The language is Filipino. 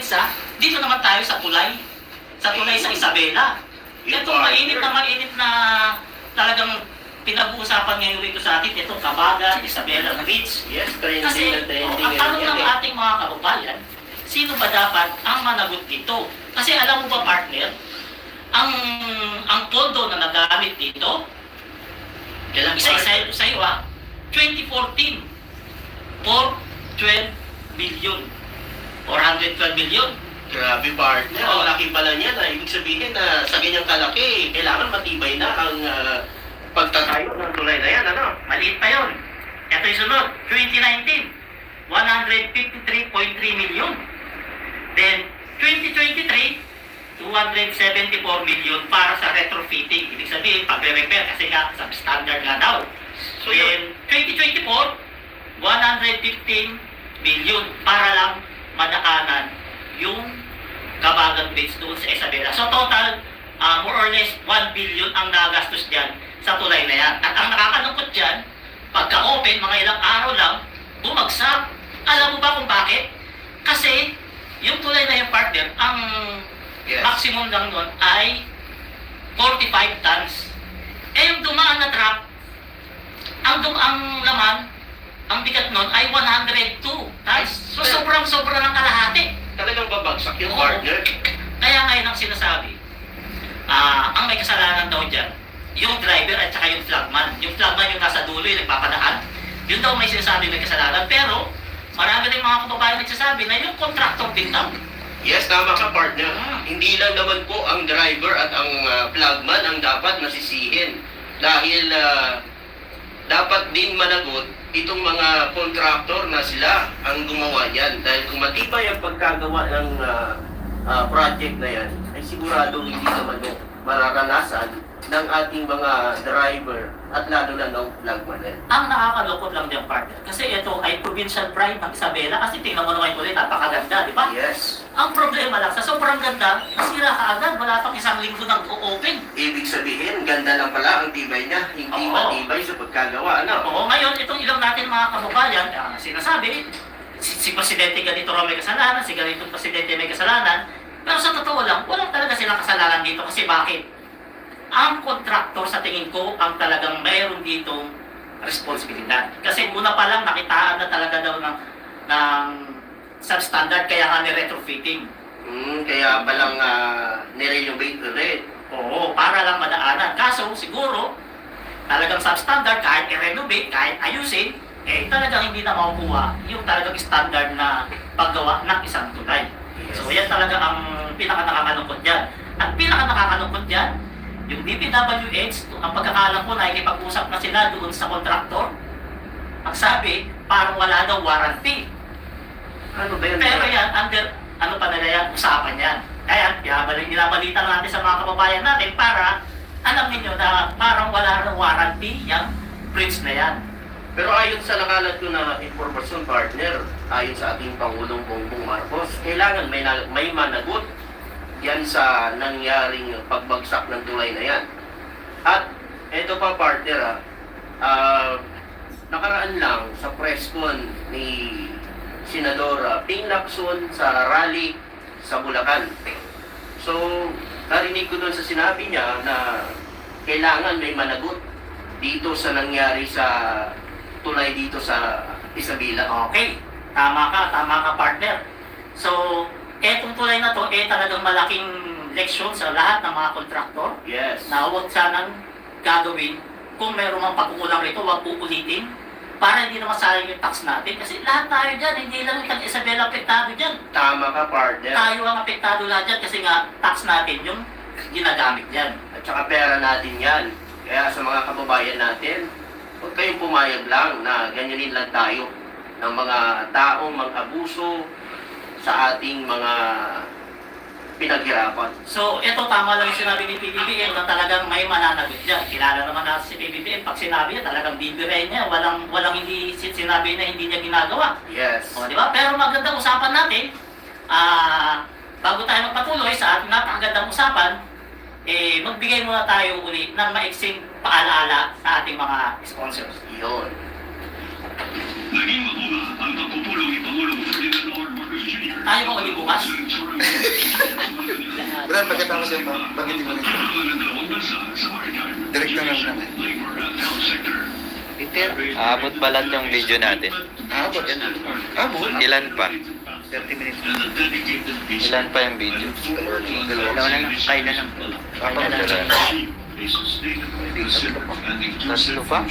isa, dito naman tayo sa tulay. Sa tulay sa Isabela. Itong mainit na talagang pinag-uusapan ngayon rito sa atin, itong Kabagan, Isabela Bridge. Yes, Kasi ang tanong ng ating mga kababayan, sino ba dapat ang managot dito? Kasi alam mo ba, partner, ang pondo na nagamit dito, isa-isa sa iyo 2014, 412 billion. 412 billion. Grabe, partner. Ang laki pala niya na ibig sabihin na sa ganyang kalaki, kailangan matibay na ang pagtatayo ng tulay na yan, ano? Maliit pa yun. Ito yung sunod, 2019, 153.3 million. Then, 2023, 274 million para sa retrofitting. Ibig sabihin, pag-repair kasi nga, substandard nga daw. So, then, 2024, 115 million para lang madaanan yung Kabagan Bridge doon sa Isabela. So, total, more or less, 1 billion ang nagastos dyan sa tulay na yan. At ang nakakalungkot dyan, pagka-open, mga ilang araw lang, bumagsak. Alam mo ba kung bakit? Kasi, yung tulay na yung partner, ang maximum lang nun ay 45 tons. Eh, yung dumaan na truck, ang laman, ang bigat nun ay 102 tons. So, sobrang-sobra ng kalahati. Talagang babagsak yung partner. Kaya ngayon ang sinasabi, ang may kasalanan daw dyan, yung driver at saka yung flagman. Yung flagman yung nasa dulo, yung nagpapadaan. Yun daw may sinasabi may kasalanan. Pero, marami rin mga kababayan nagsasabi na yung contractor din daw. Yes, tama ka, partner. Hindi lang naman po ang driver at ang flagman ang dapat masisihin. Dahil dapat din managot itong mga contractor na sila ang gumawa yan. Dahil kung matibay ang pagkagawa ng project na yan, ay sigurado hindi naman yung mararanasan ng ating mga driver at lalo na ng flagman. Ang nakakalungkot lang dyan, partner, kasi ito ay provincial pride ng Isabela, kasi tingnan mo naman ulit, napakaganda, di ba? Yes. Ang problema lang, sa sobrang ganda, nasira ka agad, wala pang isang linggo nang o-open. Ibig sabihin, ganda lang pala ang tibay niya, hindi matibay sa pagkagawa, ano? Oo, ngayon, itong ilang natin mga kababayan, sinasabi, si Presidente ganito raw may kasalanan, si ganitong Presidente may kasalanan, pero sa totoo lang, wala talaga silang kasalanan dito, kasi bakit? Ang kontraktor sa tingin ko ang talagang mayroon ditong responsibilidad. Kasi una pa lang nakitaan na talaga daw ng substandard kaya nga ni-retrofitting. Kaya palang nirenovate ulit. Oo, para lang madaanan. Kaso siguro talagang substandard kahit i-renovate, kahit ayusin, talagang hindi na makukuha yung talagang standard na paggawa ng isang tulay. So yan talaga ang pinaka-nakakalungkot dyan. At pinaka-nakakalungkot dyan, yung DPWH, ang pagkakalam ko, nakikipag-usap na sila doon sa kontraktor. Ang sabi, parang wala daw warranty. Ano ba yan? Pero yan, under, ano pa nila yan, usapan yan. Kaya, binabalita natin sa mga kababayan natin para alam niyo na parang wala ng warranty yung bridge na yan. Pero ayon sa nakalat ko na informasyon, partner, ayon sa ating Pangulong Bongbong Marcos, kailangan may managot yan sa nangyaring pagbagsak ng tulay na yan. At ito pa, partner, nakaraan lang sa press con ni Senador Ping Lacson sa rally sa Bulacan. So, narinig ko doon sa sinabi niya na kailangan may managot dito sa nangyari sa tulay dito sa Isabela. Okay, tama ka partner. So, etong tulay na to, talagang malaking leksyon sa lahat ng mga kontraktor. Yes. Na huwag sanang gagawin. Kung mayroong mga pagkukulang rito, huwag uulitin. Para hindi na masayang yung tax natin. Kasi lahat tayo dyan, hindi lang yung Isabela apektado dyan. Tama ka, partner. Tayo ang apektado lahat dyan kasi nga tax natin yung ginagamit dyan. At saka pera natin yan. Kaya sa mga kababayan natin, huwag kayong pumayag lang na ganyanin lang tayo ng mga taong mag-abuso sa ating mga pinaghirapan. So, ito tama lang yung sinabi ni PBBM na talagang may mananagot dyan. Kilala naman natin si PBBM. Pag sinabi niya, talagang bibirin niya. Walang hindi sinabi na hindi niya ginagawa. Yes. O, di ba? Pero magandang usapan natin, bago tayo magpatuloy sa ating napakagandang usapan, magbigay muna tayo uli ng maiksing paalaala sa ating mga sponsors. Yun. Naging mabuga ang pagpupulong ni Pangulong Ferdinand R. Marcos Jr. Tayo ba uli bukas? Sa Nakita ko siya pa. Bagitin mo rin. Direct na lang namin. Peter, aabot pa lahat yung video natin. Abot. Abot. Ilan pa? 30 minutes. Ilan pa yung video? Dalawa na lang. Kain na lang. Tatlo pa?